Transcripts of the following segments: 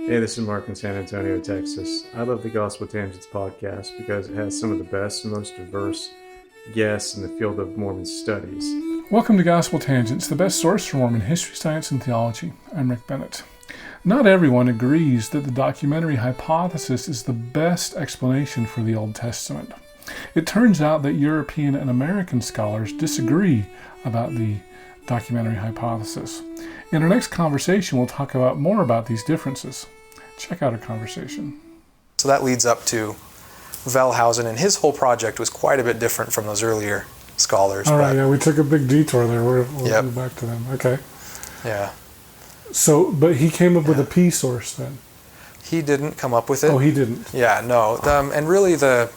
Hey, this is Mark in San Antonio, Texas. I love the Gospel Tangents podcast because it has some of the best and most diverse guests in the field of Mormon studies. Welcome to Gospel Tangents, the best source for Mormon history, science, and theology. I'm Rick Bennett. Not everyone agrees that the documentary hypothesis is the best explanation for the Old Testament. It turns out that European and American scholars disagree about the documentary hypothesis. In our next conversation, we'll talk about more about these differences. Check out our conversation. So that leads up to Wellhausen, and his whole project was quite a bit different from those earlier scholars. All right, we took a big detour there. We'll Yep. go back to them. Okay. Yeah. So, but he came up with a P source then? He didn't come up with it. Oh, he didn't? Yeah, no. And really the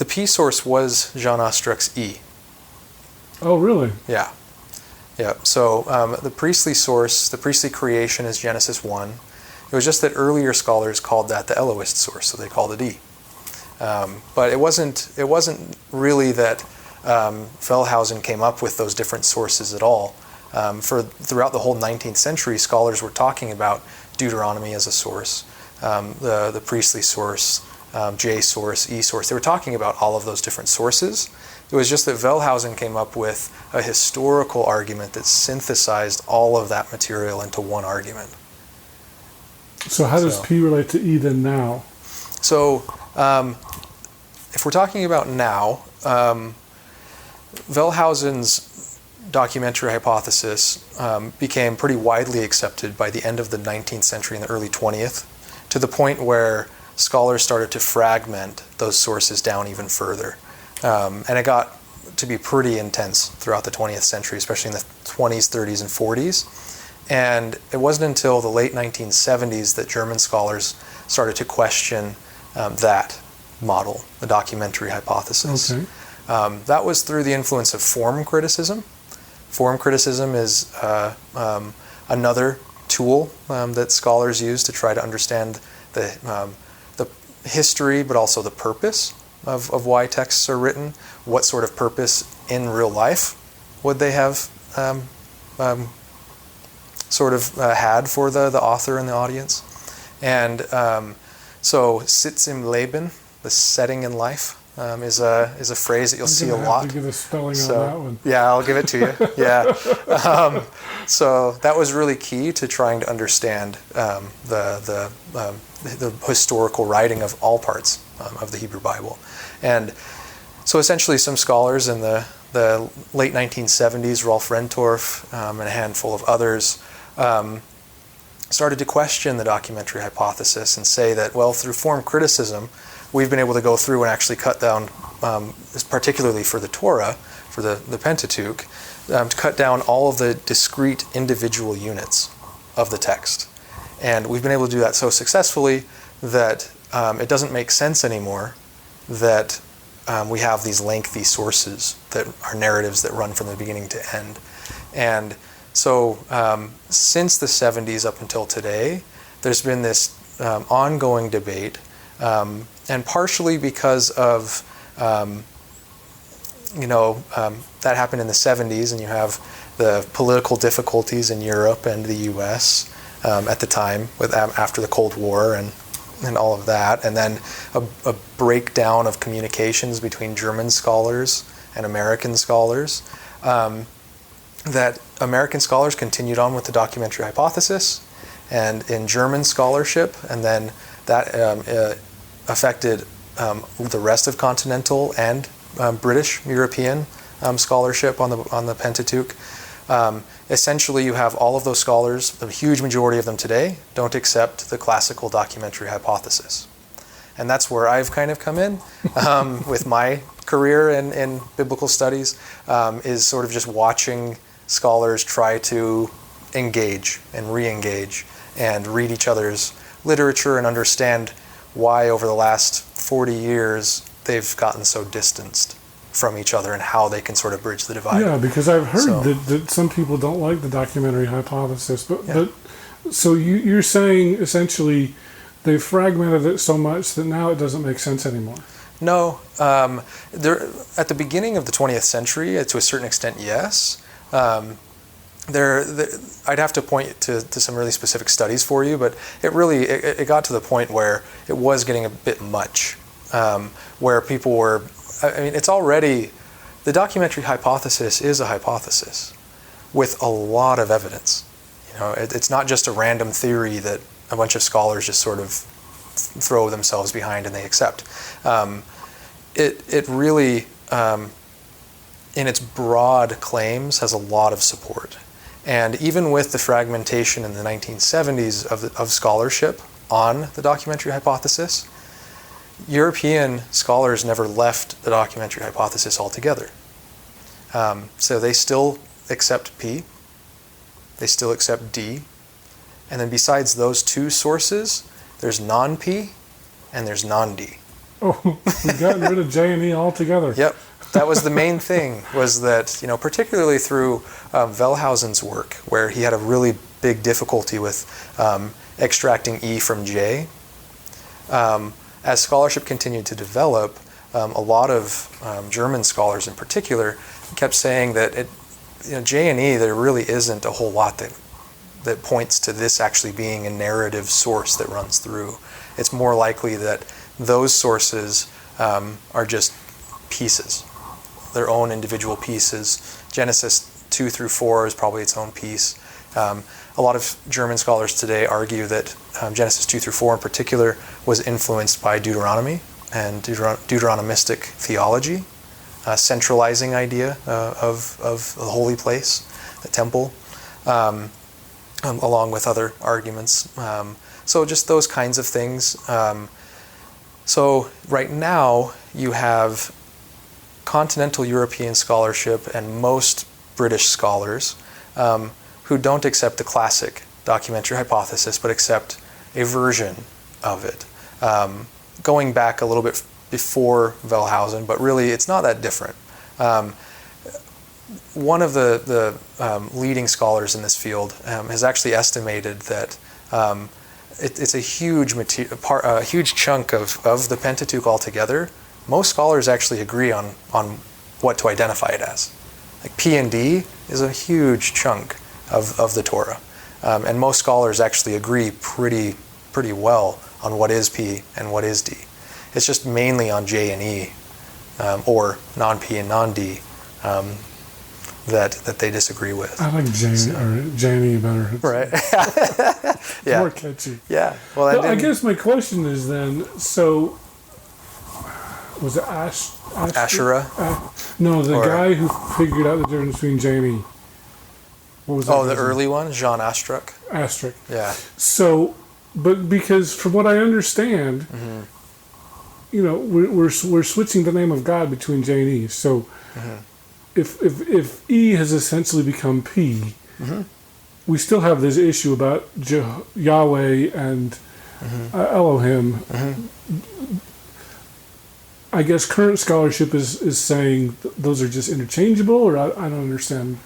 P source was Jean Ostruc's E. Oh, really? Yeah. Yeah. So the priestly source, the priestly creation is Genesis 1. It was just that earlier scholars called that the Elohist source, so they called it E. But it wasn't really that Wellhausen came up with those different sources at all. Throughout the whole 19th century, scholars were talking about Deuteronomy as a source, the priestly source, J source, E source. They were talking about all of those different sources. It was just that Wellhausen came up with a historical argument that synthesized all of that material into one argument. So how does P relate to E then now? So if we're talking about now, Wellhausen's documentary hypothesis became pretty widely accepted by the end of the 19th century and the early 20th, to the point where scholars started to fragment those sources down even further. And it got to be pretty intense throughout the 20th century, especially in the 20s, 30s, and 40s. And it wasn't until the late 1970s that German scholars started to question that model, the documentary hypothesis. Okay. That was through the influence of form criticism. Form criticism is another tool that scholars use to try to understand the history, but also the purpose of why texts are written. What sort of purpose in real life would they have had for the author and the audience? And so Sitz im Leben, the setting in life, is a phrase that you'll see a lot. To give a spelling on that one. Yeah, I'll give it to you. Yeah. So that was really key to trying to understand the historical writing of all parts of the Hebrew Bible. And so essentially some scholars in the late 1970s, Rolf Rentorf and a handful of others, started to question the documentary hypothesis and say that, well, through form criticism, we've been able to go through and actually cut down, particularly for the Torah, for the Pentateuch, to cut down all of the discrete individual units of the text. And we've been able to do that so successfully that it doesn't make sense anymore that we have these lengthy sources that are narratives that run from the beginning to end. And so since the 70s up until today, there's been this ongoing debate, and partially because of that happened in the 70s, and you have the political difficulties in Europe and the U.S. At the time, after the Cold War and all of that, and then a breakdown of communications between German scholars and American scholars, that American scholars continued on with the documentary hypothesis, and in German scholarship, and then that affected the rest of continental and British European scholarship on the Pentateuch. Essentially, you have all of those scholars, the huge majority of them today, don't accept the classical documentary hypothesis. And that's where I've kind of come in with my career in biblical studies, is sort of just watching scholars try to engage and re-engage and read each other's literature and understand why over the last 40 years they've gotten so distanced from each other and how they can sort of bridge the divide. Yeah, because I've heard that some people don't like the documentary hypothesis, but so you're saying essentially they've fragmented it so much that now it doesn't make sense anymore. No, at the beginning of the 20th century, to a certain extent, yes. I'd have to point to some really specific studies for you, but it got to the point where it was getting a bit much, where people were, I mean, it's already, the documentary hypothesis is a hypothesis with a lot of evidence. You know, it's not just a random theory that a bunch of scholars just sort of throw themselves behind and they accept. It really, in its broad claims, has a lot of support. And even with the fragmentation in the 1970s of scholarship on the documentary hypothesis, European scholars never left the documentary hypothesis altogether. So they still accept P, they still accept D, and then besides those two sources, there's non-P and there's non-D. Oh, we've gotten rid of J and E altogether. Yep. That was the main thing, was that, you know, particularly through Wellhausen's work, where he had a really big difficulty with extracting E from J. As scholarship continued to develop, a lot of German scholars in particular kept saying that J and E, there really isn't a whole lot that points to this actually being a narrative source that runs through. It's more likely that those sources are just pieces, their own individual pieces. Genesis 2 through 4 is probably its own piece. A lot of German scholars today argue that Genesis 2 through 4 in particular was influenced by Deuteronomy and Deuteronomistic theology, a centralizing idea of the holy place, the temple, along with other arguments. So just those kinds of things. So right now you have continental European scholarship and most British scholars who don't accept the classic documentary hypothesis, but accept a version of it. Going back a little bit before Wellhausen, but really it's not that different. One of the leading scholars in this field has actually estimated that it's a huge chunk of the Pentateuch altogether. Most scholars actually agree on what to identify it as. Like P and D is a huge chunk of the Torah, and most scholars actually agree pretty well on what is P and what is D. It's just mainly on J and E, or non-P and non-D, that they disagree with. I like J and E better. Right. It's Yeah. more catchy. Yeah. Well, I guess my question is then, so was it Asherah? No, the guy who figured out the difference between J and E. What was that? Oh, the early one, Jean Astruc. Astruc. Yeah. So, but because from what I understand, you know, we're switching the name of God between J and E. So, if E has essentially become P, we still have this issue about Yahweh and Elohim. I guess current scholarship is saying those are just interchangeable, or I don't understand.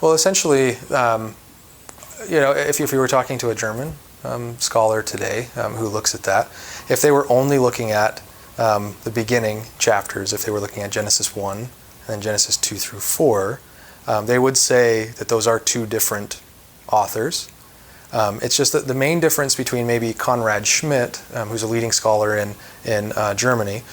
Well, essentially, you know, if you were talking to a German scholar today who looks at that, if they were only looking at the beginning chapters, if they were looking at Genesis 1 and then Genesis 2 through 4, they would say that those are two different authors. It's just that the main difference between maybe Konrad Schmidt, who's a leading scholar in Germany,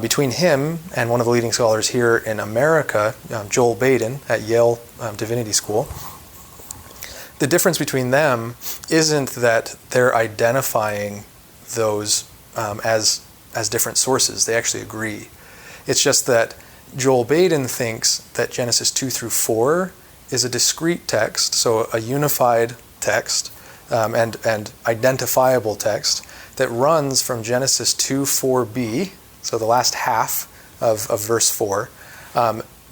between him and one of the leading scholars here in America, Joel Baden at Yale Divinity School, the difference between them isn't that they're identifying those as different sources. They actually agree. It's just that Joel Baden thinks that Genesis 2 through 4 is a discrete text, so a unified text and identifiable text that runs from Genesis 2:4b, so the last half of verse 4,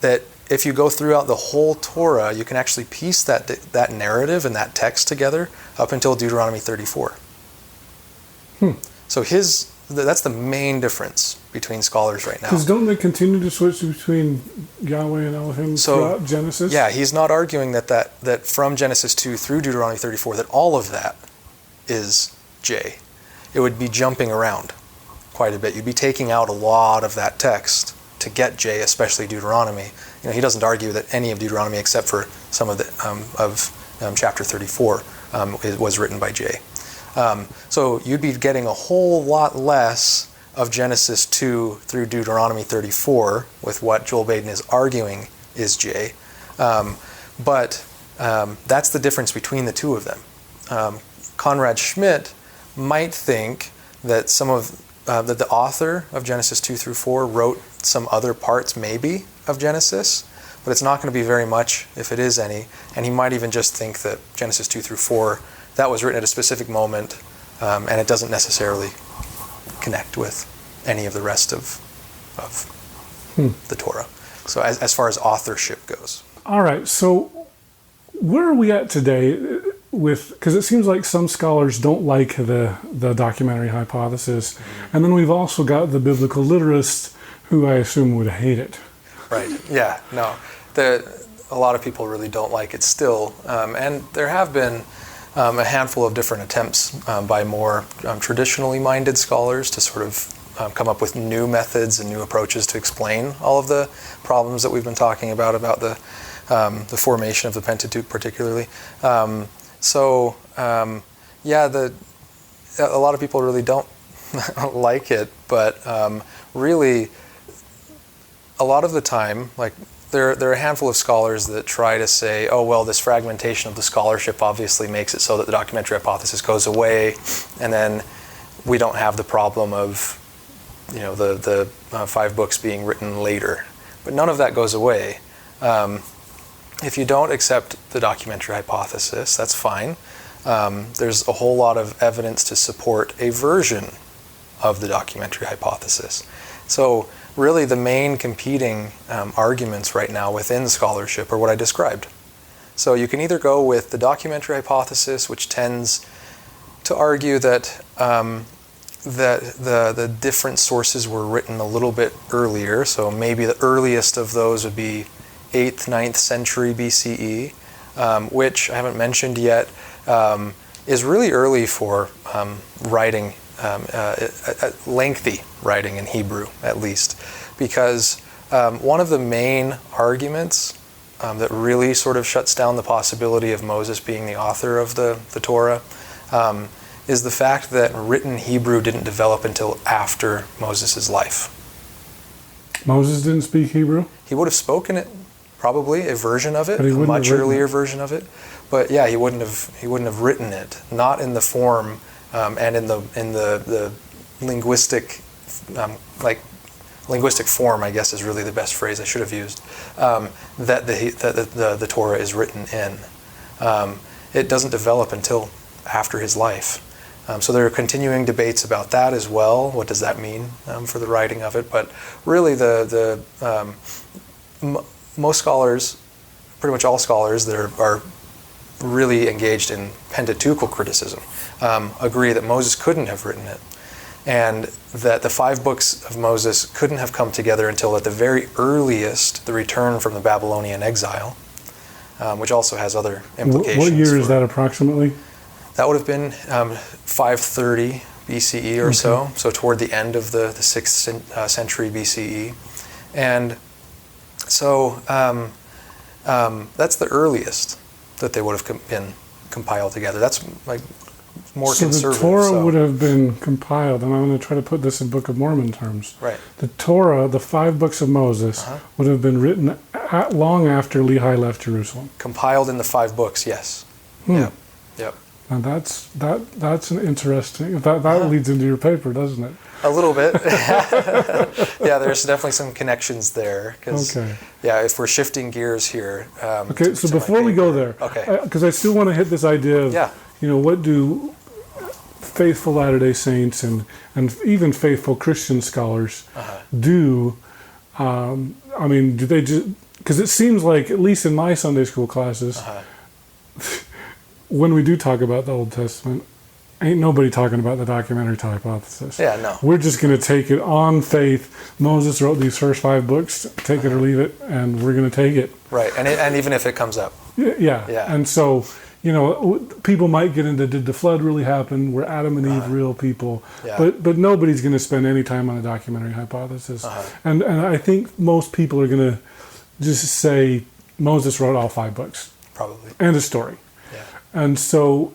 that if you go throughout the whole Torah, you can actually piece that narrative and that text together up until Deuteronomy 34. So that's the main difference between scholars right now. Because don't they continue to switch between Yahweh and Elohim throughout Genesis? Yeah, he's not arguing that from Genesis 2 through Deuteronomy 34, that all of that is J. It would be jumping around quite a bit. You'd be taking out a lot of that text to get J, especially Deuteronomy. He doesn't argue that any of Deuteronomy except for some of the chapter 34 was written by J. So you'd be getting a whole lot less of Genesis 2 through Deuteronomy 34 with what Joel Baden is arguing is J. But that's the difference between the two of them. Conrad Schmidt might think that that the author of Genesis 2 through 4 wrote some other parts maybe of Genesis, but it's not going to be very much if it is any. And he might even just think that Genesis 2 through 4, that was written at a specific moment, and it doesn't necessarily connect with any of the rest of the Torah. So as far as authorship goes. All right, so where are we at today because it seems like some scholars don't like the documentary hypothesis, and then we've also got the biblical literalists who I assume would hate it. Right, yeah, no. A lot of people really don't like it still, and there have been a handful of different attempts by more traditionally minded scholars to sort of come up with new methods and new approaches to explain all of the problems that we've been talking about the formation of the Pentateuch particularly. A lot of people really don't like it, but really a lot of the time, like there are a handful of scholars that try to say, oh, well, this fragmentation of the scholarship obviously makes it so that the documentary hypothesis goes away, and then we don't have the problem of, the 5 books being written later. But none of that goes away. If you don't accept the documentary hypothesis, that's fine. There's a whole lot of evidence to support a version of the documentary hypothesis. So really the main competing arguments right now within scholarship are what I described. So you can either go with the documentary hypothesis, which tends to argue that the different sources were written a little bit earlier. So maybe the earliest of those would be 8th, 9th century BCE, which I haven't mentioned yet, is really early for writing, lengthy writing in Hebrew, at least, because one of the main arguments that really sort of shuts down the possibility of Moses being the author of the Torah is the fact that written Hebrew didn't develop until after Moses' life. Moses didn't speak Hebrew? He would have spoken it, probably a version of it, a much earlier version of it. But yeah, he wouldn't have written it, not in the form and in the linguistic linguistic form, I guess is really the best phrase I should have used, that the Torah is written in. It doesn't develop until after his life. So there are continuing debates about that as well. What does that mean for the writing of it? But really, most scholars, pretty much all scholars that are really engaged in Pentateuchal criticism, agree that Moses couldn't have written it, and that the 5 books of Moses couldn't have come together until at the very earliest, the return from the Babylonian exile, which also has other implications. What year is that approximately? That would have been 530 BCE or so toward the end of the 6th century BCE. And so that's the earliest that they would have been compiled together. That's like more conservative. So the Torah would have been compiled, and I'm going to try to put this in Book of Mormon terms. Right. The Torah, the 5 books of Moses, would have been written long after Lehi left Jerusalem. Compiled in the 5 books, yes. Yep. And that's an interesting. That leads into your paper, doesn't it? A little bit. Yeah, there's definitely some connections there. Yeah, if we're shifting gears here. So before we go there, because I still want to hit this idea of, what do faithful Latter-day Saints and even faithful Christian scholars do? Do they just? Because it seems like, at least in my Sunday school classes, when we do talk about the Old Testament, ain't nobody talking about the documentary hypothesis. Yeah, no. We're just going to take it on faith. Moses wrote these first 5 books, take it or leave it, and we're going to take it. Right, and even if it comes up. Yeah. And so, people might get into, did the flood really happen? Were Adam and Eve real people? Yeah. But nobody's going to spend any time on a documentary hypothesis. And I think most people are going to just say Moses wrote all 5 books. Probably. And a story. Yeah. And so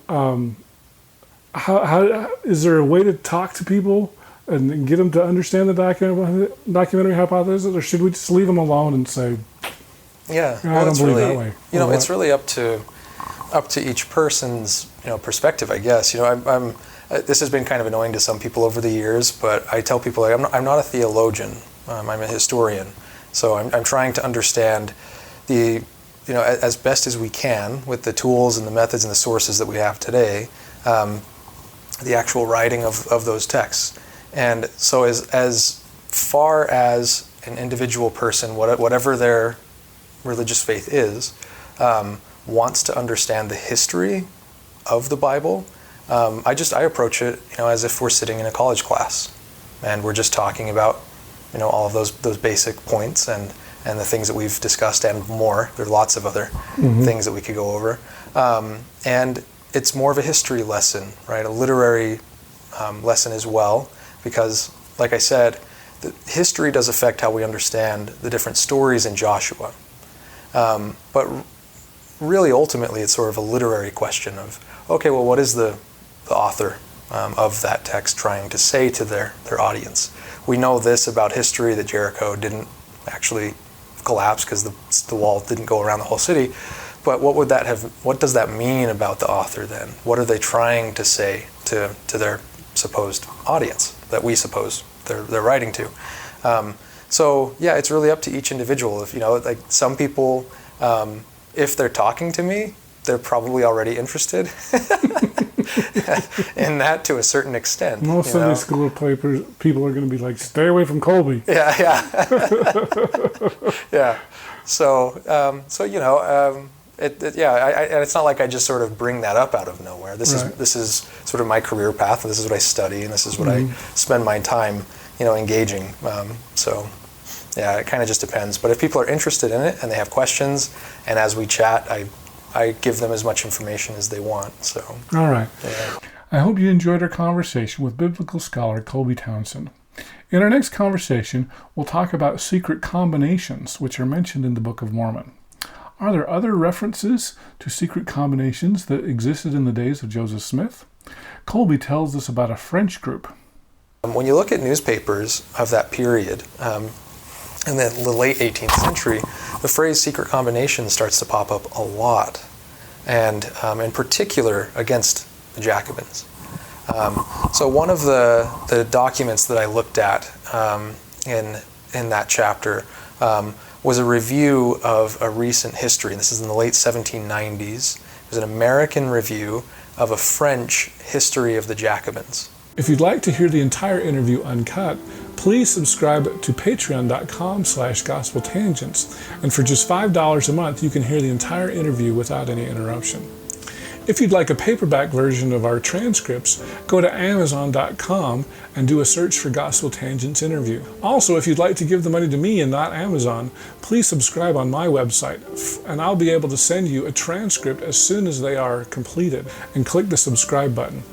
how is there a way to talk to people and get them to understand the documentary hypothesis, or should we just leave them alone and say, yeah, I don't believe that way? It's really up to each person's perspective, I guess. I'm this has been kind of annoying to some people over the years, but I tell people I'm not a theologian. I'm a historian, so I'm trying to understand as best as we can with the tools and the methods and the sources that we have today, the actual writing of those texts. And so as far as an individual person, whatever their religious faith is, wants to understand the history of the Bible, I approach it as if we're sitting in a college class and we're just talking about all of those basic points and the things that we've discussed and more. There are lots of other things that we could go over, and it's more of a history lesson, right? A literary lesson as well, because like I said, the history does affect how we understand the different stories in Joshua, but really ultimately it's sort of a literary question of, okay, well, what is the author of that text trying to say to their audience? We know this about history, that Jericho didn't actually collapse because the wall didn't go around the whole city, but what does that mean about the author then? What are they trying to say to their supposed audience that we suppose they're writing to? So yeah, it's really up to each individual. If like some people, if they're talking to me, they're probably already interested in that to a certain extent. Most Sunday school people are going to be like, stay away from Colby. Yeah. Yeah. So and it's not like I just sort of bring that up out of nowhere. This is sort of my career path, and this is what I study, and this is what I spend my time, engaging. So yeah, it kind of just depends. But if people are interested in it and they have questions, and as we chat, I give them as much information as they want. So all right. Yeah. I hope you enjoyed our conversation with biblical scholar Colby Townsend. In our next conversation, we'll talk about secret combinations, which are mentioned in the Book of Mormon. Are there other references to secret combinations that existed in the days of Joseph Smith? Colby tells us about a French group. When you look at newspapers of that period, in the late 18th century, the phrase secret combination starts to pop up a lot, and in particular against the Jacobins. So one of the documents that I looked at in that chapter was a review of a recent history. This is in the late 1790s. It was an American review of a French history of the Jacobins. If you'd like to hear the entire interview uncut, please subscribe to patreon.com/gospeltangents. And for just $5 a month, you can hear the entire interview without any interruption. If you'd like a paperback version of our transcripts, go to Amazon.com and do a search for Gospel Tangents interview. Also, if you'd like to give the money to me and not Amazon, please subscribe on my website, and I'll be able to send you a transcript as soon as they are completed, and click the subscribe button.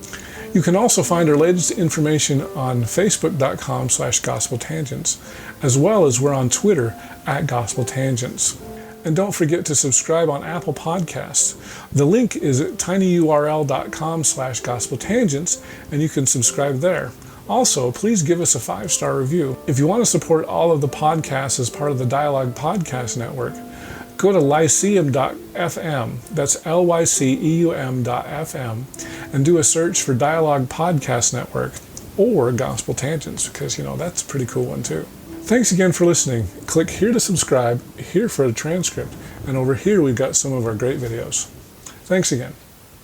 You can also find our latest information on Facebook.com/GospelTangents, as well as we're on Twitter @GospelTangents. And don't forget to subscribe on Apple Podcasts. The link is at tinyurl.com/gospeltangents, and you can subscribe there. Also, please give us a 5-star review. If you want to support all of the podcasts as part of the Dialogue Podcast Network, go to lyceum.fm, that's lyceum.fm, and do a search for Dialogue Podcast Network or Gospel Tangents, because, that's a pretty cool one too. Thanks again for listening. Click here to subscribe, here for a transcript, and over here we've got some of our great videos. Thanks again.